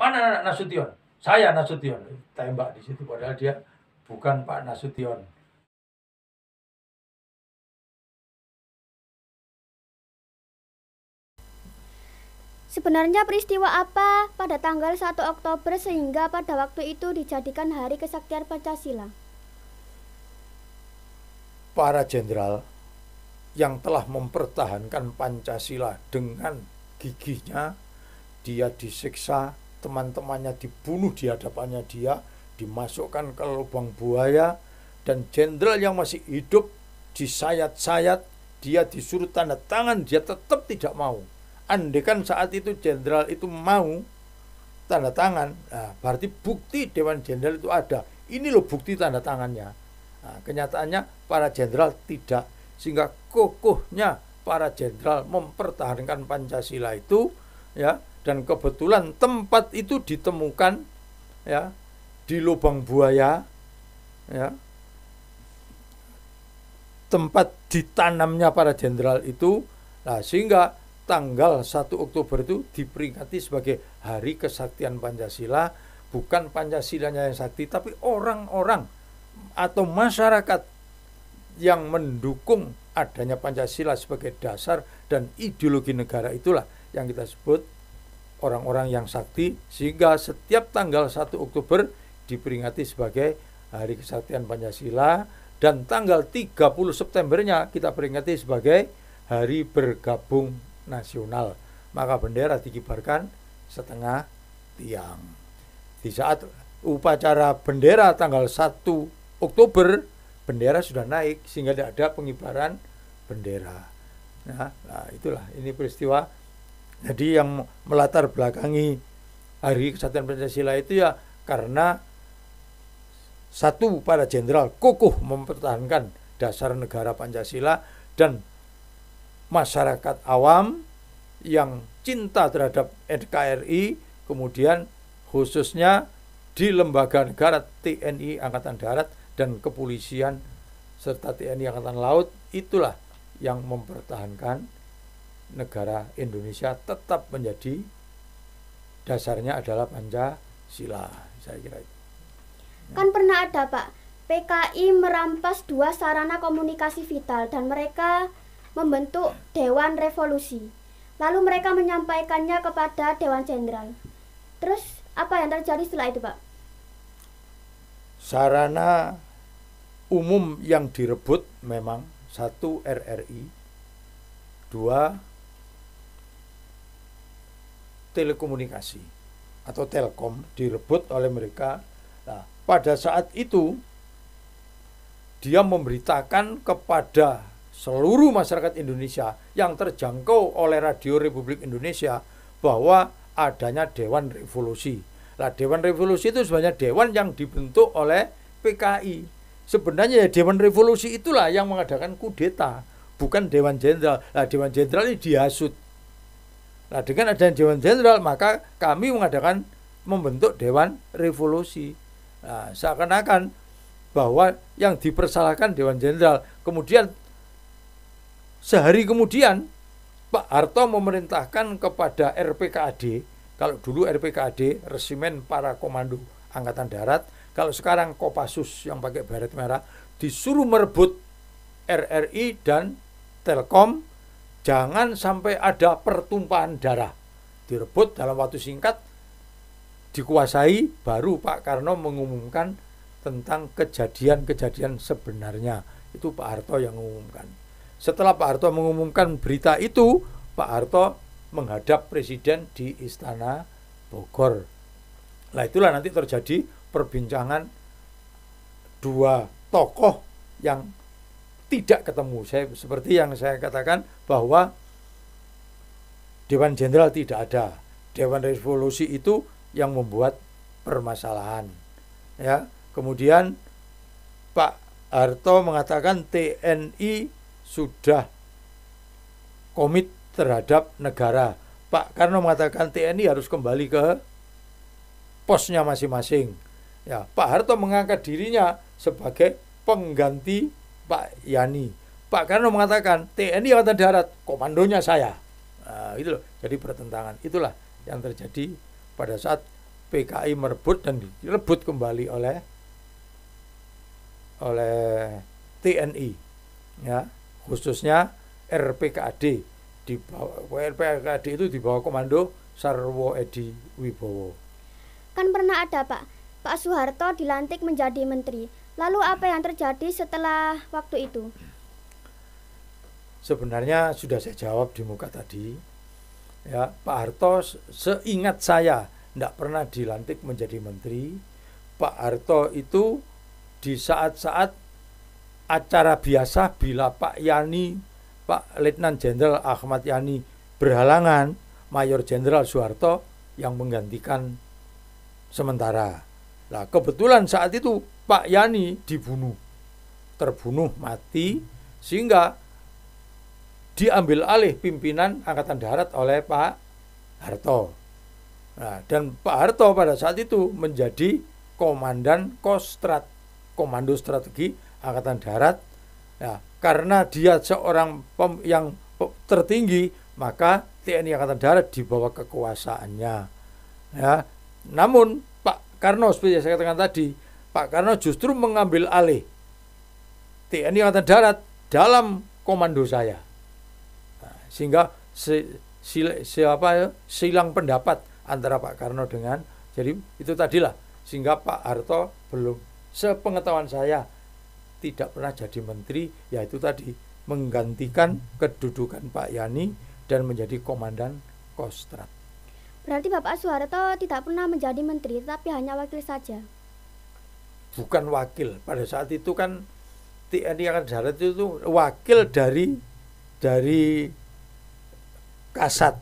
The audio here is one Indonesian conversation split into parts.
mana Nasution? Saya Nasution. Tembak di situ, padahal dia bukan Pak Nasution. Sebenarnya peristiwa apa pada tanggal 1 Oktober sehingga pada waktu itu dijadikan Hari Kesaktian Pancasila? Para jenderal yang telah mempertahankan Pancasila dengan gigihnya, dia disiksa, teman-temannya dibunuh di hadapannya dia, dimasukkan ke lubang buaya, dan jenderal yang masih hidup disayat-sayat, dia disuruh tanda tangan, dia tetap tidak mau. Andaikan saat itu jenderal itu mau tanda tangan, nah, berarti bukti Dewan Jenderal itu ada. Ini loh bukti tanda tangannya. Nah, kenyataannya para jenderal tidak, sehingga kokohnya para jenderal mempertahankan Pancasila itu, ya, dan kebetulan tempat itu ditemukan, ya, di lubang buaya, ya, tempat ditanamnya para jenderal itu. Nah, sehingga tanggal 1 Oktober itu diperingati sebagai Hari Kesaktian Pancasila. Bukan Pancasilanya yang sakti, tapi orang-orang atau masyarakat yang mendukung adanya Pancasila sebagai dasar dan ideologi negara, itulah yang kita sebut orang-orang yang sakti. Sehingga setiap tanggal 1 Oktober diperingati sebagai Hari Kesaktian Pancasila, dan tanggal 30 Septembernya kita peringati sebagai Hari Bergabung Nasional. Maka bendera dikibarkan setengah tiang. Di saat upacara bendera tanggal 1 Oktober, bendera sudah naik sehingga tidak ada pengibaran bendera. Nah, itulah ini peristiwa. Jadi yang melatar belakangi Hari Kesaktian Pancasila itu ya karena satu, para jenderal kokoh mempertahankan dasar negara Pancasila, dan masyarakat awam yang cinta terhadap NKRI, kemudian khususnya di lembaga negara TNI Angkatan Darat dan Kepolisian serta TNI Angkatan Laut, itulah yang mempertahankan negara Indonesia tetap menjadi dasarnya adalah Pancasila. Saya kira itu. Kan pernah ada Pak, PKI merampas 2 sarana komunikasi vital dan mereka membentuk Dewan Revolusi. Lalu mereka menyampaikannya kepada Dewan Jenderal. Terus apa yang terjadi setelah itu Pak? Sarana umum yang direbut memang 1 RRI, 2 telekomunikasi atau Telkom direbut oleh mereka. Nah, pada saat itu dia memberitakan kepada seluruh masyarakat Indonesia yang terjangkau oleh Radio Republik Indonesia bahwa adanya Dewan Revolusi. Nah, Dewan Revolusi itu sebenarnya dewan yang dibentuk oleh PKI. Sebenarnya ya Dewan Revolusi itulah yang mengadakan kudeta, bukan Dewan Jenderal. Nah, Dewan Jenderal ini dihasut. Nah, dengan adanya Dewan Jenderal, maka kami membentuk Dewan Revolusi. Nah, seakan-akan bahwa yang dipersalahkan Dewan Jenderal. Kemudian sehari kemudian Pak Harto memerintahkan kepada RPKAD, kalau dulu RPKAD Resimen Para Komando Angkatan Darat, kalau sekarang Kopassus yang pakai beret merah, disuruh merebut RRI dan Telkom, jangan sampai ada pertumpahan darah. Direbut dalam waktu singkat, dikuasai, baru Pak Karno mengumumkan tentang kejadian-kejadian sebenarnya. Itu Pak Harto yang mengumumkan. Setelah Pak Harto mengumumkan berita itu, Pak Harto menghadap Presiden di Istana Bogor. Nah, itulah nanti terjadi perbincangan 2 tokoh yang tidak ketemu. Seperti yang saya katakan bahwa Dewan Jenderal tidak ada. Dewan Revolusi itu yang membuat permasalahan. Ya, kemudian Pak Harto mengatakan TNI sudah komit terhadap negara. Pak Karno mengatakan TNI harus kembali ke posnya masing-masing. Ya, Pak Harto mengangkat dirinya sebagai pengganti Pak Yani. Pak Karno mengatakan TNI Angkatan Darat, komandonya saya. Nah, itu loh, jadi pertentangan. Itulah yang terjadi pada saat PKI merebut dan direbut kembali oleh TNI, ya, khususnya RPKAD. RPKAD itu di bawah komando Sarwo Edi Wibowo. Kan pernah ada Pak Soeharto dilantik menjadi menteri. Lalu apa yang terjadi setelah waktu itu? Sebenarnya sudah saya jawab di muka tadi. Ya, Pak Harto seingat saya tidak pernah dilantik menjadi menteri. Pak Harto itu di saat-saat acara biasa bila Pak Letnan Jenderal Ahmad Yani berhalangan, Mayor Jenderal Soeharto yang menggantikan sementara. Nah, kebetulan saat itu Pak Yani terbunuh mati, sehingga diambil alih pimpinan Angkatan Darat oleh Pak Harto. Nah, dan Pak Harto pada saat itu menjadi komandan Kostrat, Komando Strategi Angkatan Darat. Nah, karena dia seorang yang tertinggi, maka TNI Angkatan Darat di bawah kekuasaannya. Ya, namun Pak Karno, seperti yang saya katakan tadi, Pak Karno justru mengambil alih TNI Angkatan Darat dalam komando saya. Nah, sehingga silang pendapat antara Pak Karno dengan, jadi itu tadilah, sehingga Pak Harto belum, sepengetahuan saya, tidak pernah jadi menteri, yaitu tadi menggantikan kedudukan Pak Yani dan menjadi komandan Kostrat. Berarti Bapak Soeharto tidak pernah menjadi menteri, tapi hanya wakil saja. Bukan wakil, pada saat itu kan TNI Angkatan Darat itu wakil dari Kasat.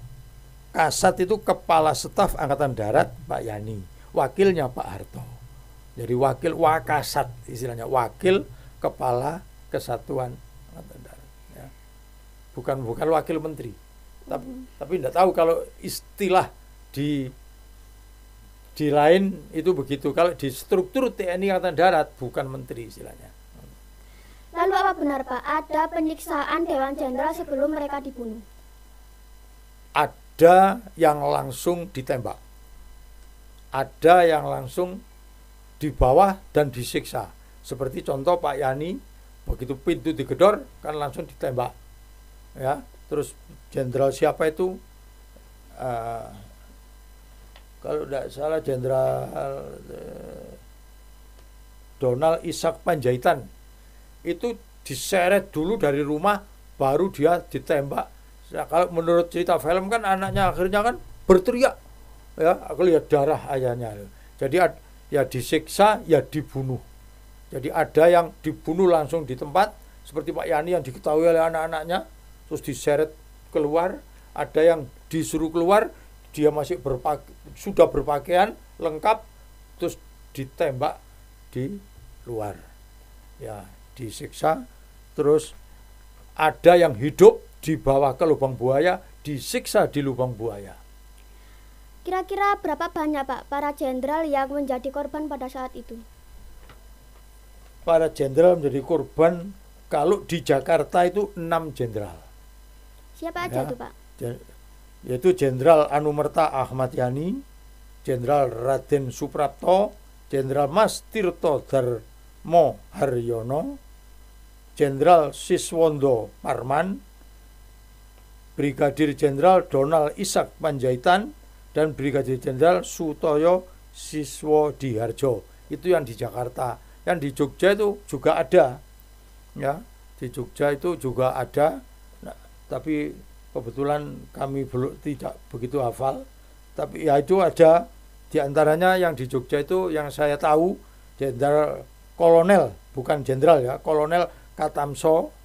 Kasat itu Kepala Staf Angkatan Darat Pak Yani, wakilnya Pak Harto. Jadi wakil Wakasat, istilahnya wakil Kepala Kesatuan Angkatan Darat. Ya. Bukan wakil menteri. Tapi tidak tahu kalau istilah di lain itu begitu. Kalau di struktur TNI Angkatan Darat bukan menteri istilahnya. Lalu apa benar Pak, ada penyiksaan Dewan Jenderal sebelum mereka dibunuh? Ada yang langsung ditembak, ada yang langsung di bawah dan disiksa. Seperti contoh Pak Yani, begitu pintu digedor kan langsung ditembak. Ya, terus jenderal siapa itu? Kalau tidak salah Jenderal Donald Ishak Panjaitan itu diseret dulu dari rumah, baru dia ditembak. Nah, kalau menurut cerita film kan anaknya akhirnya kan berteriak, ya, aku lihat darah ayahnya. Jadi ya disiksa, ya dibunuh. Jadi ada yang dibunuh langsung di tempat, seperti Pak Yani yang diketahui oleh anak-anaknya, terus diseret keluar. Ada yang disuruh keluar, dia masih sudah berpakaian lengkap, terus ditembak di luar. Ya, disiksa. Terus ada yang hidup dibawa ke lubang buaya, disiksa di lubang buaya. Kira-kira berapa banyak Pak para jenderal yang menjadi korban pada saat itu? Para jenderal menjadi korban, kalau di Jakarta itu 6 jenderal. Siapa aja itu Pak? Yaitu Jenderal Anumerta Ahmad Yani, Jenderal Raden Suprapto, Jenderal Mas Tirto Darmo Haryono, Jenderal Siswondo Parman, Brigadir Jenderal Donald Ishak Panjaitan, dan Brigadir Jenderal Sutoyo Siswodiharjo. Itu yang di Jakarta. Yang di Jogja itu juga ada. Ya, di Jogja itu juga ada. Nah, tapi kebetulan kami belum tidak begitu hafal. Tapi ya itu ada. Di antaranya yang di Jogja itu yang saya tahu Jenderal Kolonel, bukan Jenderal ya, Kolonel Katamso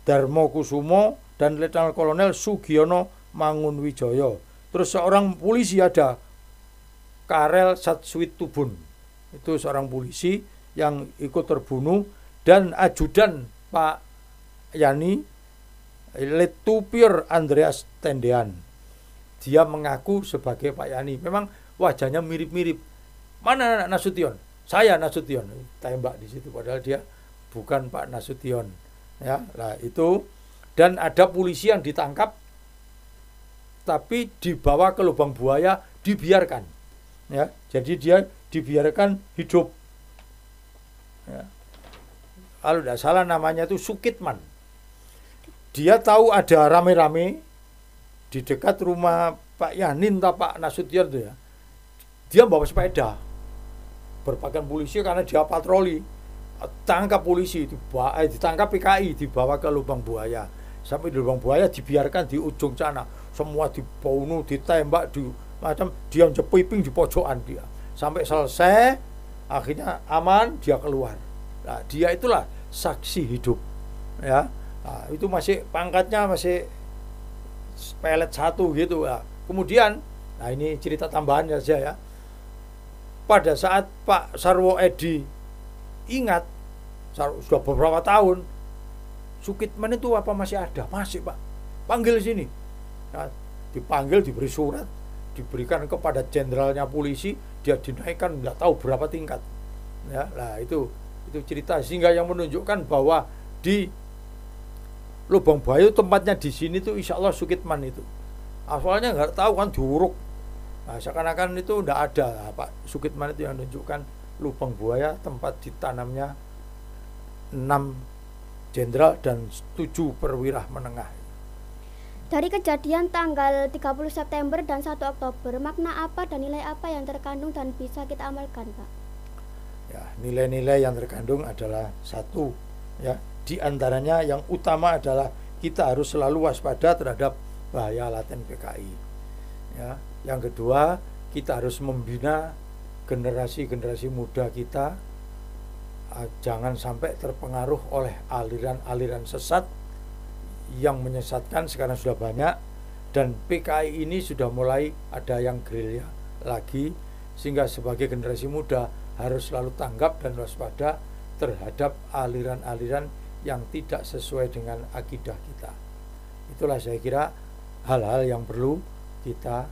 Darmo Kusumo dan Letnan Kolonel Sugiono Mangunwijoyo. Terus seorang polisi ada, Karel Satswit Tubun. Itu seorang polisi yang ikut terbunuh. Dan ajudan Pak Yani, Letupir Andreas Tendean. Dia mengaku sebagai Pak Yani. Memang wajahnya mirip-mirip. Mana Nasution? Saya Nasution. Tembak di situ. Padahal dia bukan Pak Nasution. Ya, lah itu. Dan ada polisi yang ditangkap, tapi dibawa ke lubang buaya, dibiarkan. Ya, jadi dia dibiarkan hidup. Ya. Kalau tidak salah namanya itu Sukitman. Dia tahu ada rame-rame di dekat rumah Pak Yanin atau Pak Nasution tuh ya. Dia bawa sepeda berpakaian polisi karena dia patroli. Tangkap polisi, ditangkap PKI, dibawa ke lubang buaya. Sampai di lubang buaya dibiarkan di ujung sana. Semua dibunuh, ditembak, dia jepiping di pojokan dia. Sampai selesai, akhirnya aman, dia keluar. Nah, dia itulah saksi hidup. Ya. Nah, itu masih pangkatnya masih pelet 1 gitu ya. Kemudian, nah ini cerita tambahan saja ya. Pada saat Pak Sarwo Edi ingat sudah beberapa tahun, Sukitman itu apa masih ada? Masih Pak, panggil sini. Nah, dipanggil, diberi surat, diberikan kepada jenderalnya polisi, dia dinaikkan nggak tahu berapa tingkat. Ya, nah itu cerita sehingga yang menunjukkan bahwa di Lubang Buaya tempatnya di sini tuh insya Allah Sukitman itu. Asalnya nggak tahu kan diuruk. Nah, seakan-akan itu nggak ada. Nah, Pak Sukitman itu yang menunjukkan Lubang Buaya tempat ditanamnya 6 jenderal dan 7 perwira menengah. Dari kejadian tanggal 30 September dan 1 Oktober, makna apa dan nilai apa yang terkandung dan bisa kita amalkan, Pak? Ya, nilai-nilai yang terkandung adalah 1, ya, di antaranya yang utama adalah kita harus selalu waspada terhadap bahaya laten PKI. Ya, yang kedua, kita harus membina generasi-generasi muda kita jangan sampai terpengaruh oleh aliran-aliran sesat yang menyesatkan. Sekarang sudah banyak dan PKI ini sudah mulai ada yang gerilya lagi, sehingga sebagai generasi muda harus selalu tanggap dan waspada terhadap aliran-aliran yang tidak sesuai dengan akidah kita. Itulah saya kira hal-hal yang perlu kita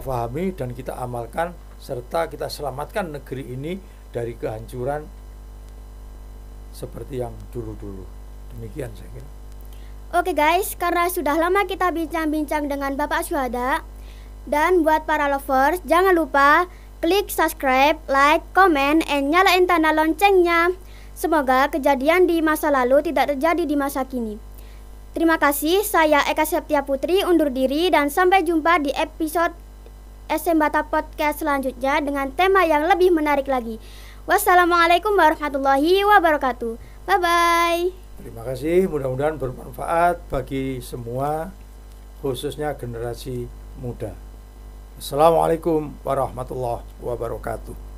pahami dan kita amalkan, serta kita selamatkan negeri ini dari kehancuran seperti yang dulu-dulu. Demikian saya kira. Oke guys, karena sudah lama kita bincang-bincang dengan Bapak Syuhada, dan buat para lovers jangan lupa klik subscribe, like, comment, and nyalain tanda loncengnya. Semoga kejadian di masa lalu tidak terjadi di masa kini. Terima kasih, saya Eka Septia Putri undur diri dan sampai jumpa di episode SM Bata Podcast selanjutnya dengan tema yang lebih menarik lagi. Wassalamualaikum warahmatullahi wabarakatuh. Bye-bye. Terima kasih, mudah-mudahan bermanfaat bagi semua, khususnya generasi muda. Assalamualaikum warahmatullahi wabarakatuh.